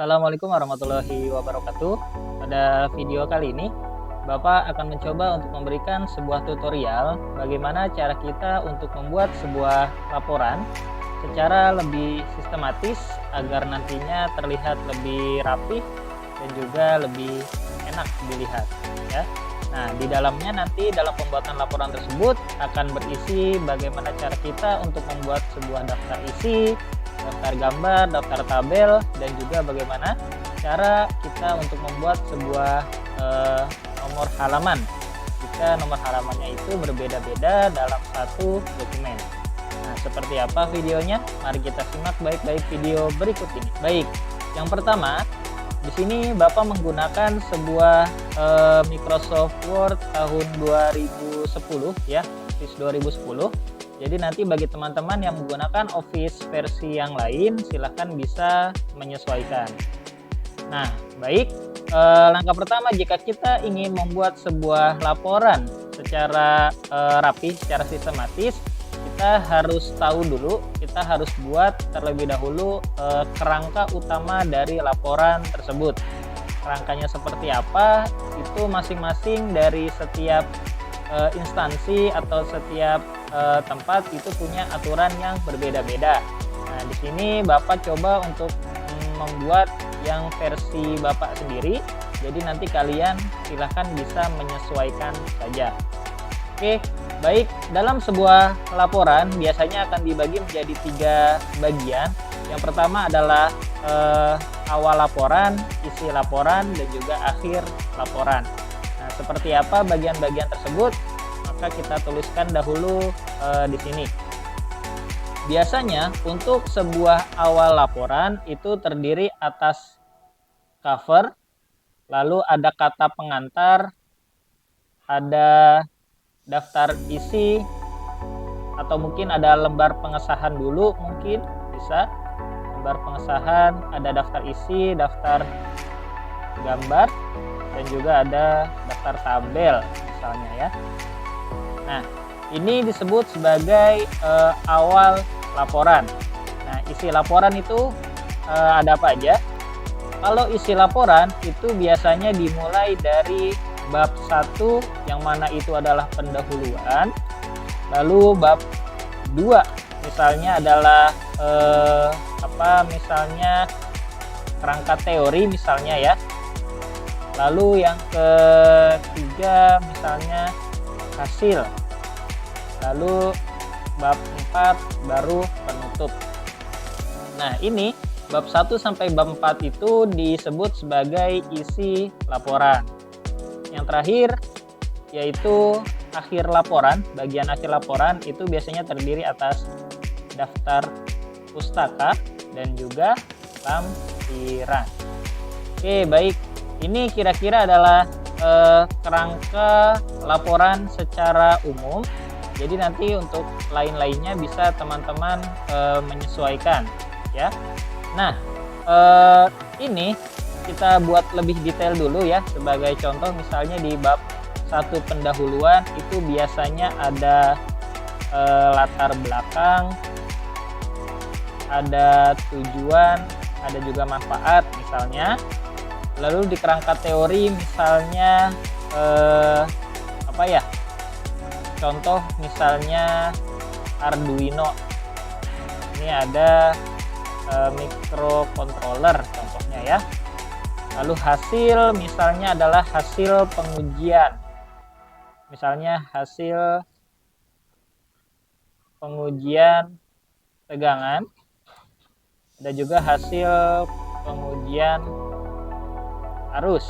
Assalamualaikum warahmatullahi wabarakatuh. Pada video kali ini, Bapak akan mencoba untuk memberikan sebuah tutorial bagaimana cara kita untuk membuat sebuah laporan secara lebih sistematis agar nantinya terlihat lebih rapi dan juga lebih enak dilihat, ya. Nah, di dalamnya nanti dalam pembuatan laporan tersebut akan berisi bagaimana cara kita untuk membuat sebuah daftar isi, daftar gambar, daftar tabel, dan juga bagaimana cara kita untuk membuat sebuah nomor halaman jika nomor halamannya itu berbeda-beda dalam satu dokumen. Nah, seperti apa videonya? Mari kita simak baik-baik video berikut ini. Baik, yang pertama, di sini Bapak menggunakan sebuah Microsoft Word tahun 2010 ya, Office 2010. Jadi nanti bagi teman-teman yang menggunakan Office versi yang lain, silahkan bisa menyesuaikan. Nah, baik, langkah pertama jika kita ingin membuat sebuah laporan secara rapi, secara sistematis, kita harus tahu dulu, kita harus buat terlebih dahulu kerangka utama dari laporan tersebut. Kerangkanya seperti apa, itu masing-masing dari setiap instansi atau setiap tempat itu punya aturan yang berbeda-beda. Nah, di sini Bapak coba untuk membuat yang versi Bapak sendiri. Jadi nanti kalian silahkan bisa menyesuaikan saja. Oke, baik. Dalam sebuah laporan biasanya akan dibagi menjadi 3 bagian. Yang pertama adalah awal laporan, isi laporan, dan juga akhir laporan. Nah, seperti apa bagian-bagian tersebut? Maka kita tuliskan dahulu di sini. Biasanya untuk sebuah awal laporan itu terdiri atas cover, lalu ada kata pengantar, ada daftar isi, atau mungkin ada lembar pengesahan dulu, mungkin bisa lembar pengesahan, ada daftar isi, daftar gambar, dan juga ada daftar tabel misalnya ya. Nah, ini disebut sebagai awal laporan. Nah, isi laporan itu ada apa aja? Kalau isi laporan itu biasanya dimulai dari bab 1 yang mana itu adalah pendahuluan. Lalu bab 2 misalnya adalah misalnya kerangka teori misalnya ya. Lalu yang ketiga misalnya hasil. Lalu bab 4 baru penutup. Nah, ini bab 1 sampai bab 4 itu disebut sebagai isi laporan. Yang terakhir yaitu akhir laporan. Bagian akhir laporan itu biasanya terdiri atas daftar pustaka dan juga lampiran. Oke, baik. Ini kira-kira adalah kerangka laporan secara umum. Jadi nanti untuk lain-lainnya bisa teman-teman menyesuaikan ya. Nah, ini kita buat lebih detail dulu ya. Sebagai contoh misalnya di bab 1 pendahuluan itu biasanya ada latar belakang, ada tujuan, ada juga manfaat misalnya. Lalu di kerangka teori misalnya contoh misalnya Arduino. Ini ada microcontroller contohnya ya. Lalu hasil misalnya adalah hasil pengujian. Misalnya hasil pengujian tegangan. Ada juga hasil pengujian arus.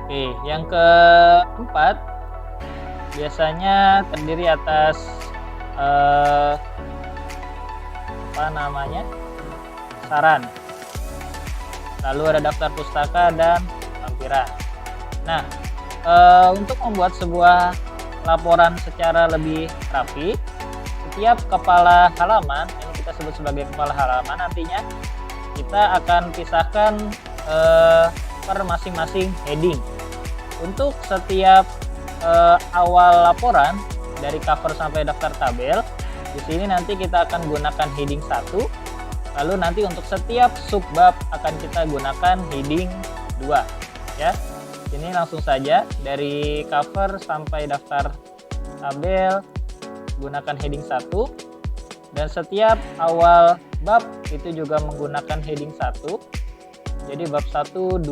Oke, yang keempat biasanya terdiri atas saran. Lalu ada daftar pustaka dan lampiran. Nah, untuk membuat sebuah laporan secara lebih rapi, setiap kepala halaman, ini kita sebut sebagai kepala halaman, nantinya kita akan pisahkan per masing-masing heading. Untuk setiap awal laporan dari cover sampai daftar tabel, di sini nanti kita akan gunakan heading 1, Lalu nanti untuk setiap subbab akan kita gunakan heading 2 ya. Ini langsung saja dari cover sampai daftar tabel gunakan heading 1, dan setiap awal bab itu juga menggunakan heading 1. Jadi bab 1, 2,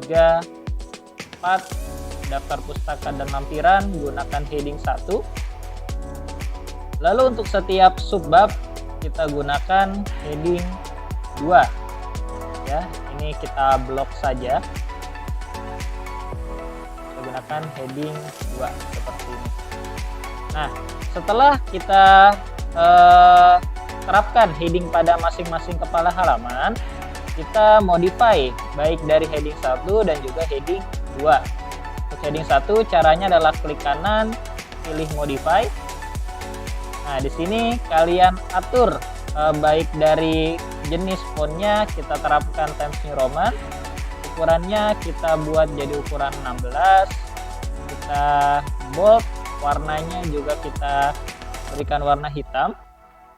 3, 4 daftar pustaka dan lampiran gunakan heading 1. Lalu untuk setiap subbab kita gunakan heading 2 ya. Ini kita blok saja, kita gunakan heading 2 seperti ini. Nah, setelah kita terapkan heading pada masing-masing kepala halaman, kita modify baik dari heading 1 dan juga heading 2. Untuk heading 1 caranya adalah klik kanan, pilih modify. Nah, di sini kalian atur baik dari jenis fontnya kita terapkan Times New Roman, ukurannya kita buat jadi ukuran 16, kita bold, warnanya juga kita berikan warna hitam.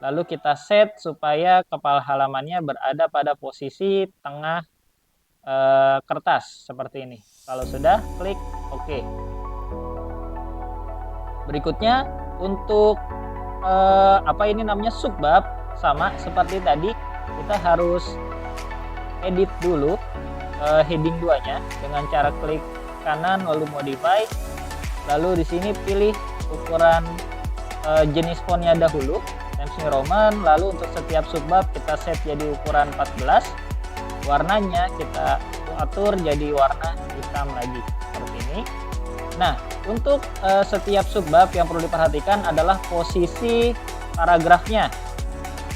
Lalu kita set supaya kepala halamannya berada pada posisi tengah kertas seperti ini. Kalau sudah, klik OK. Berikutnya untuk subbab, sama seperti tadi, kita harus edit dulu heading 2-nya dengan cara klik kanan lalu modify. Lalu di sini pilih ukuran jenis fontnya dahulu, Times New Roman. Lalu untuk setiap subbab kita set jadi ukuran 14. Warnanya kita atur jadi warna hitam lagi seperti ini. Nah, untuk setiap subbab yang perlu diperhatikan adalah posisi paragrafnya.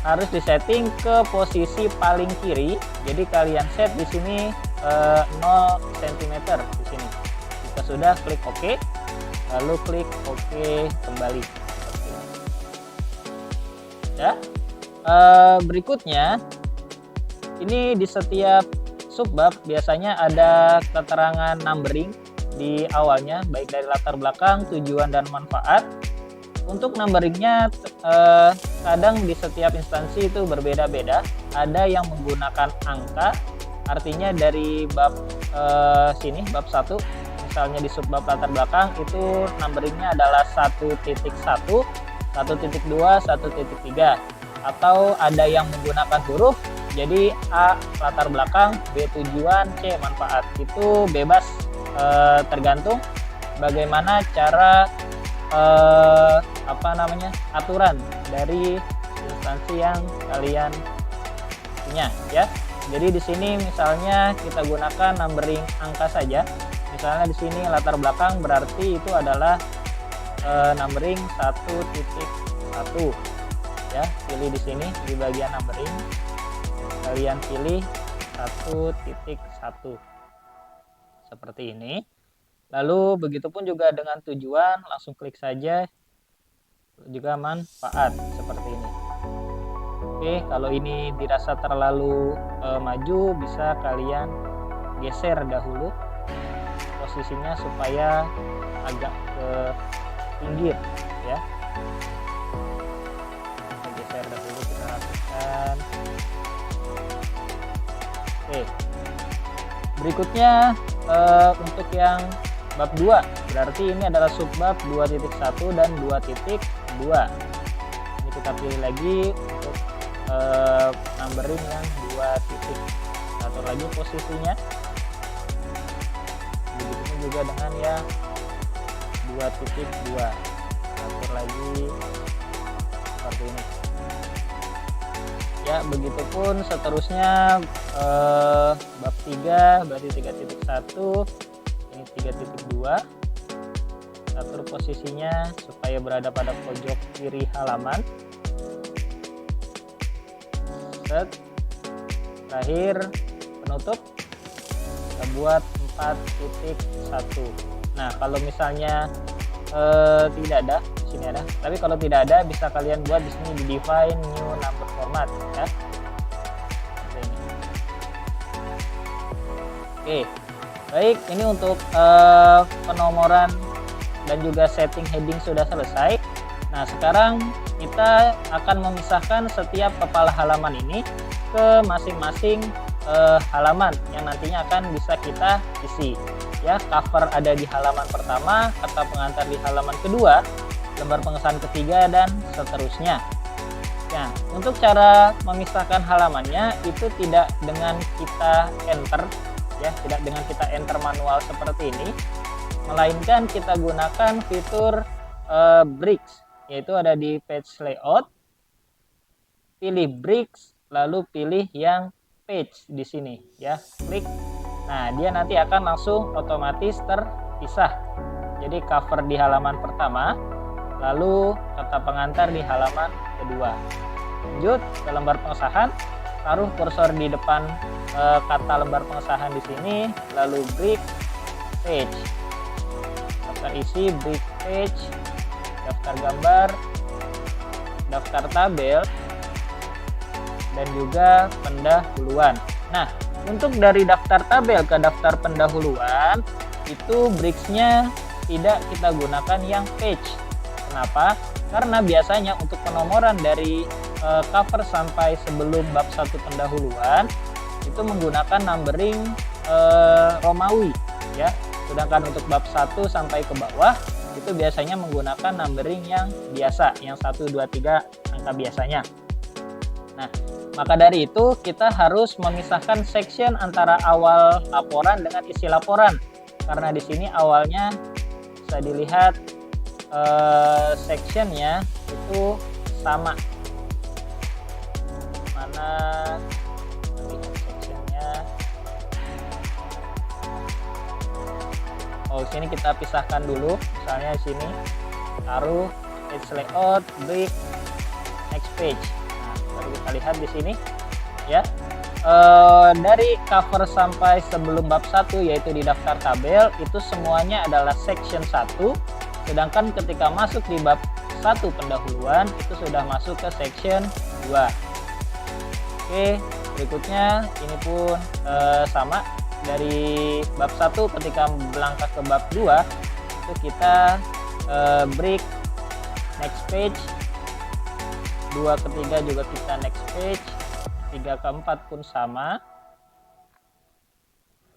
Harus disetting ke posisi paling kiri. Jadi kalian set di sini 0 cm di sini. Jika sudah, klik OK. Lalu klik OK kembali. Ya. Berikutnya, ini di setiap subbab biasanya ada keterangan numbering di awalnya, baik dari latar belakang, tujuan, dan manfaat. Untuk numberingnya kadang di setiap instansi itu berbeda-beda. Ada yang menggunakan angka, artinya dari bab sini, bab 1, misalnya di subbab latar belakang itu numberingnya adalah 1.1, 1.2, 1.3. Atau ada yang menggunakan huruf, jadi A latar belakang, B tujuan, C manfaat. Itu bebas, tergantung bagaimana cara aturan dari instansi yang kalian punya ya. Jadi di sini misalnya kita gunakan numbering angka saja. Misalnya di sini latar belakang berarti itu adalah numbering 1.1 ya. Pilih di sini di bagian numbering, kalian pilih 1.1 seperti ini. Lalu begitupun juga dengan tujuan, langsung klik saja, juga manfaat seperti ini. Oke, kalau ini dirasa terlalu maju, bisa kalian geser dahulu posisinya supaya agak ke pinggir ya. Kita geser dahulu, kita rapikan. Oke, berikutnya untuk yang bab 2, berarti ini adalah subbab 2.1 dan 2.2. Ini kita pilih lagi untuk numbering yang 2 titik. Kita atur lagi posisinya. Begitu juga dengan yang 2.2. Atur lagi seperti ini. Ya, begitupun seterusnya bab 3 berarti 3.1, ini 3.2. Atur posisinya supaya berada pada pojok kiri halaman. Set. Terakhir penutup kita buat 4.1. Nah, kalau misalnya tidak ada, di sini ada. Tapi kalau tidak ada, bisa kalian buat di sini di define new number format ya. Oke, baik, ini untuk penomoran dan juga setting heading sudah selesai. Nah, sekarang kita akan memisahkan setiap kepala halaman ini ke masing-masing halaman yang nantinya akan bisa kita isi. Ya, cover ada di halaman pertama, kata pengantar di halaman kedua, lembar pengesahan ketiga, dan seterusnya. Nah, untuk cara memisahkan halamannya itu tidak dengan kita enter, ya, tidak dengan kita enter manual seperti ini, melainkan kita gunakan fitur bricks, yaitu ada di page layout, pilih bricks, lalu pilih yang page di sini, ya, klik. Nah, dia nanti akan langsung otomatis terpisah. Jadi cover di halaman pertama, lalu kata pengantar di halaman kedua. Lanjut ke lembar pengesahan, taruh kursor di depan kata lembar pengesahan di sini, lalu brick page. Daftar isi, brick page, daftar gambar, daftar tabel, dan juga pendahuluan. Nah, untuk dari daftar tabel ke daftar pendahuluan itu bricksnya tidak kita gunakan yang page. Kenapa? Karena biasanya untuk penomoran dari cover sampai sebelum bab 1 pendahuluan itu menggunakan numbering Romawi, ya. Sedangkan untuk bab 1 sampai ke bawah itu biasanya menggunakan numbering yang biasa, yang 1, 2, 3 angka biasanya. Nah, maka dari itu kita harus memisahkan section antara awal laporan dengan isi laporan. Karena di sini awalnya bisa dilihat sectionnya itu sama. Mana lihat sectionnya? Oh, sini kita pisahkan dulu. Misalnya di sini taruh page layout, brick, next page. Baru kita lihat di sini, ya, dari cover sampai sebelum bab 1 yaitu di daftar tabel itu semuanya adalah section 1, sedangkan ketika masuk di bab 1 pendahuluan itu sudah masuk ke section 2. Oke, berikutnya ini pun sama, dari bab 1 ketika melangkah ke bab 2 itu kita break next page, 2 ke 3 juga kita next page, 3 ke 4 pun sama,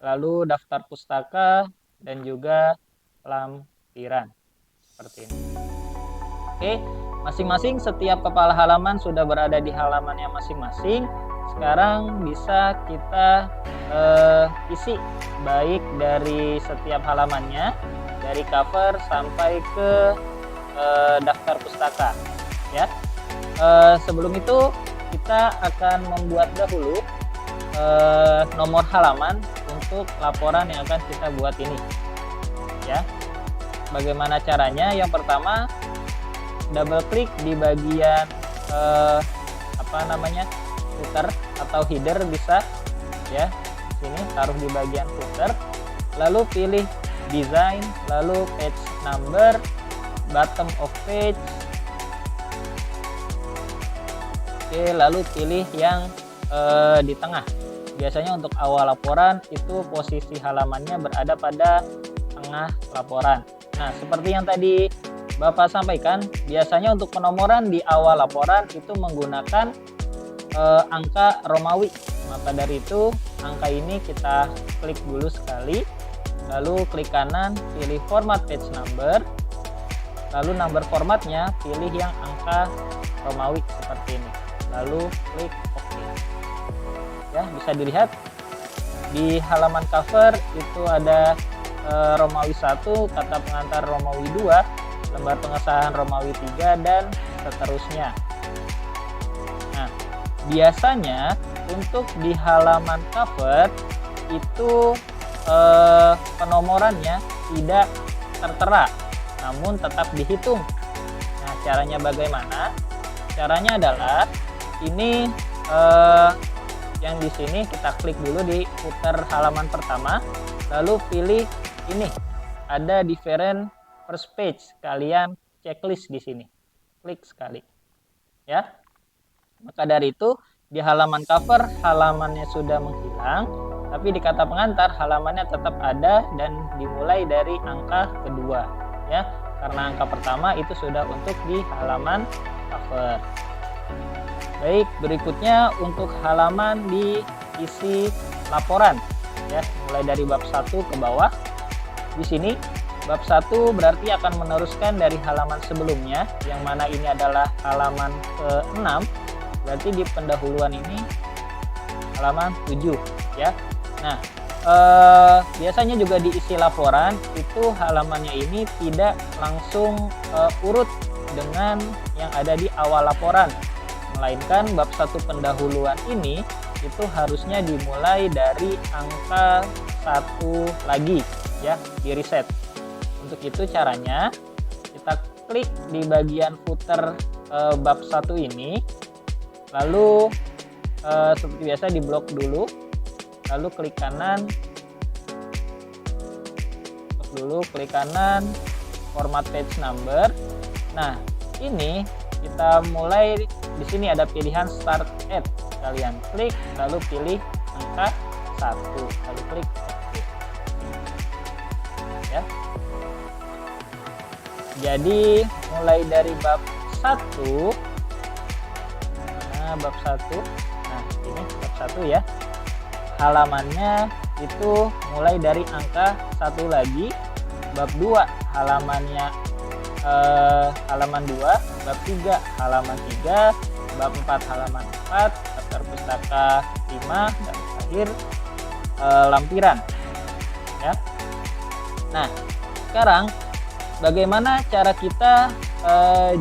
lalu daftar pustaka dan juga lampiran seperti ini. Oke, masing-masing setiap kepala halaman sudah berada di halamannya masing-masing. Sekarang bisa kita isi baik dari setiap halamannya, dari cover sampai ke daftar pustaka, ya. Sebelum itu kita akan membuat dahulu nomor halaman untuk laporan yang akan kita buat ini, ya. Bagaimana caranya? Yang pertama, double klik di bagian footer atau header bisa, ya. Sini taruh di bagian footer, lalu pilih design, lalu page number, bottom of page. Oke, lalu pilih yang di tengah. Biasanya untuk awal laporan itu posisi halamannya berada pada tengah laporan. Nah, seperti yang tadi Bapak sampaikan, biasanya untuk penomoran di awal laporan itu menggunakan angka Romawi. Maka dari itu angka ini kita klik dulu sekali, lalu klik kanan, pilih format page number, lalu number formatnya pilih yang angka Romawi seperti ini, lalu klik OK. Ya, bisa dilihat di halaman cover itu ada Romawi 1, kata pengantar Romawi 2, lembar pengesahan Romawi 3, dan seterusnya. Nah, biasanya untuk di halaman cover itu penomorannya tidak tertera, namun tetap dihitung. Nah, caranya bagaimana? Caranya adalah ini yang di sini kita klik dulu di footer halaman pertama, lalu pilih ini ada different first page, kalian checklist di sini, klik sekali, ya. Maka dari itu di halaman cover halamannya sudah menghilang, tapi di kata pengantar halamannya tetap ada dan dimulai dari angka kedua, ya. karena angka pertama itu sudah untuk di halaman cover. Baik, berikutnya untuk halaman di isi laporan ya, mulai dari bab 1 ke bawah. Di sini bab 1 berarti akan meneruskan dari halaman sebelumnya, yang mana ini adalah halaman ke-6. Berarti di pendahuluan ini halaman 7 ya. Nah, biasanya juga diisi laporan itu halamannya ini tidak langsung urut dengan yang ada di awal laporan, melainkan bab 1 pendahuluan ini itu harusnya dimulai dari angka 1 lagi ya, di reset. Untuk itu caranya kita klik di bagian footer bab 1 ini, lalu seperti biasa di blok dulu, lalu klik kanan, format page number. Nah, ini kita mulai di sini ada pilihan start at. Kalian klik lalu pilih angka 1, lalu klik OK. Ya. Jadi mulai dari bab 1. Bab 1. Nah, ini bab 1 ya. Halamannya itu mulai dari angka 1 lagi. Bab 2 halamannya halaman 2, bab 3 halaman 3, bab 4 halaman 4, daftar pustaka 5, dan terakhir lampiran ya. Nah, sekarang bagaimana cara kita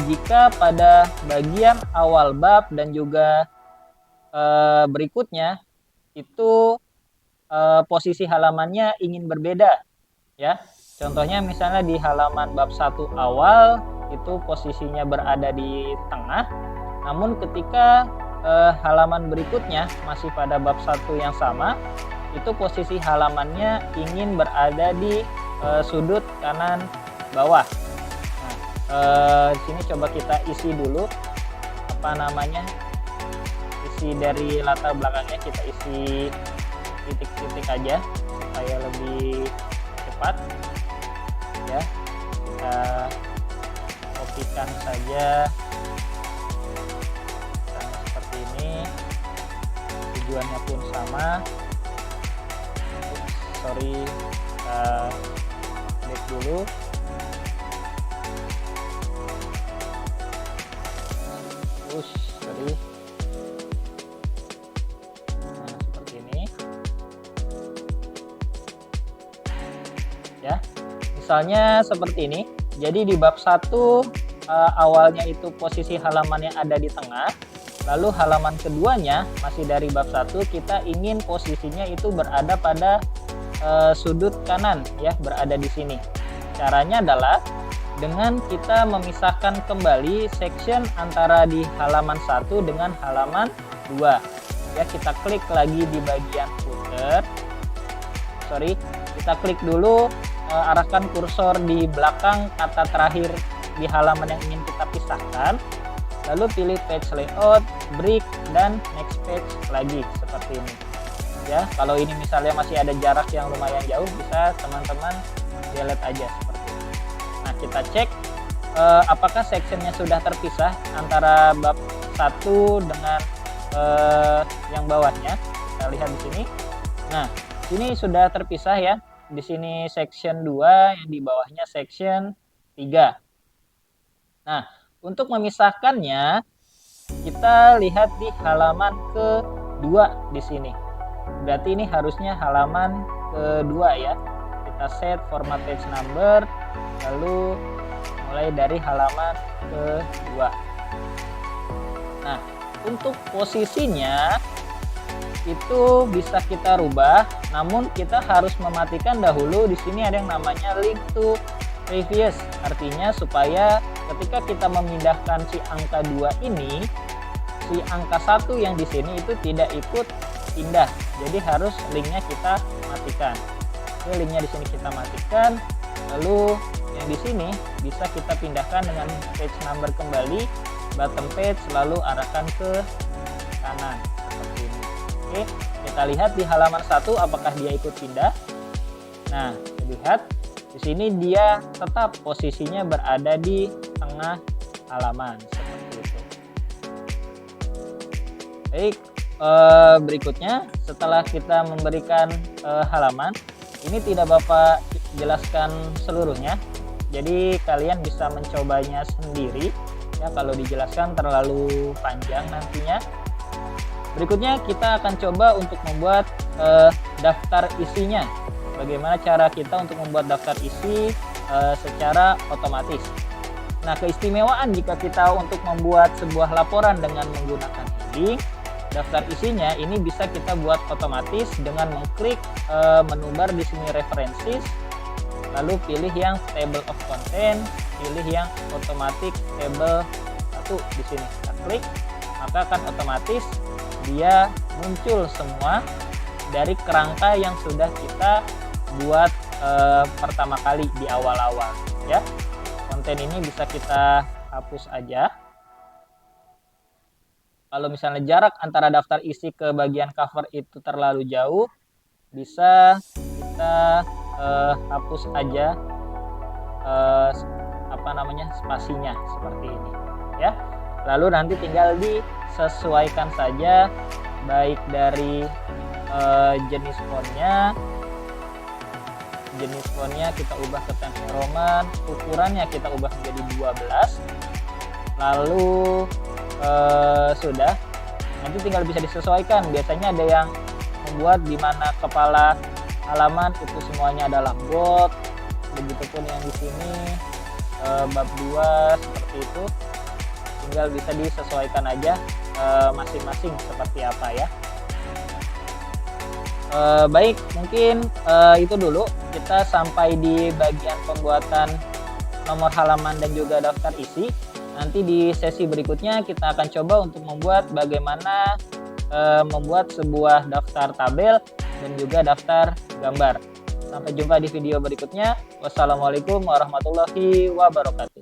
jika pada bagian awal bab dan juga berikutnya itu posisi halamannya ingin berbeda ya. Contohnya misalnya di halaman bab 1 awal itu posisinya berada di tengah, namun ketika halaman berikutnya masih pada bab 1 yang sama, itu posisi halamannya ingin berada di sudut kanan bawah. Nah, di sini coba kita isi dulu isi dari latar belakangnya, kita isi titik-titik aja supaya lebih cepat ya. Kita kopikan saja seperti ini, tujuannya pun sama. Kita klik dulu. Nah, seperti ini ya. Misalnya seperti ini. Jadi di bab 1 awalnya itu posisi halamannya ada di tengah, lalu halaman keduanya masih dari bab 1, kita ingin posisinya itu berada pada sudut kanan ya, berada di sini. Caranya adalah dengan kita memisahkan kembali section antara di halaman 1 dengan halaman 2 ya. Kita klik lagi di bagian footer, kita klik dulu, arahkan kursor di belakang kata terakhir di halaman yang ingin kita pisahkan, lalu pilih page layout, break, dan next page lagi seperti ini ya. Kalau ini misalnya masih ada jarak yang lumayan jauh, bisa teman-teman delete aja seperti ini. Nah, kita cek apakah sectionnya sudah terpisah antara bab 1 dengan yang bawahnya. Kita lihat di sini. Nah, ini sudah terpisah ya. Di sini section 2, yang di bawahnya section 3. Nah, untuk memisahkannya kita lihat di halaman kedua di sini. Berarti ini harusnya halaman kedua ya. Kita set format page number, lalu mulai dari halaman kedua. Nah, untuk posisinya itu bisa kita rubah, namun kita harus mematikan dahulu. Di sini ada yang namanya link to previous, artinya supaya ketika kita memindahkan si angka 2 ini, si angka 1 yang di sini itu tidak ikut pindah. Jadi harus linknya kita matikan. Oke, linknya di sini kita matikan. Lalu yang di sini bisa kita pindahkan dengan page number kembali, bottom page, lalu arahkan ke kanan seperti ini. Oke, kita lihat di halaman 1 apakah dia ikut pindah. Nah, lihat Di sini dia tetap posisinya berada di tengah halaman seperti itu. Baik, berikutnya setelah kita memberikan halaman, ini tidak Bapak jelaskan seluruhnya. Jadi kalian bisa mencobanya sendiri ya, kalau dijelaskan terlalu panjang nantinya. Berikutnya kita akan coba untuk membuat daftar isinya. Bagaimana cara kita untuk membuat daftar isi secara otomatis. Nah, keistimewaan jika kita untuk membuat sebuah laporan dengan menggunakan heading, daftar isinya ini bisa kita buat otomatis dengan mengklik menu bar di sini references, lalu pilih yang table of content, pilih yang automatic table 1 di sini. Kita klik, maka akan otomatis dia muncul semua dari kerangka yang sudah kita buat pertama kali di awal-awal ya. Konten ini bisa kita hapus aja. Kalau misalnya jarak antara daftar isi ke bagian cover itu terlalu jauh, bisa kita hapus aja spasinya seperti ini ya. Lalu nanti tinggal disesuaikan saja, baik dari jenis fontnya kita ubah ke Times New Roman, ukurannya kita ubah menjadi 12, lalu sudah, nanti tinggal bisa disesuaikan. Biasanya ada yang membuat di mana kepala halaman itu semuanya adalah bold, begitupun yang di sini bab 2 seperti itu. Tinggal bisa disesuaikan aja masing-masing seperti apa ya. Baik, mungkin itu dulu kita sampai di bagian pembuatan nomor halaman dan juga daftar isi. Nanti di sesi berikutnya kita akan coba untuk membuat bagaimana membuat sebuah daftar tabel dan juga daftar gambar. Sampai jumpa di video berikutnya. Wassalamualaikum warahmatullahi wabarakatuh.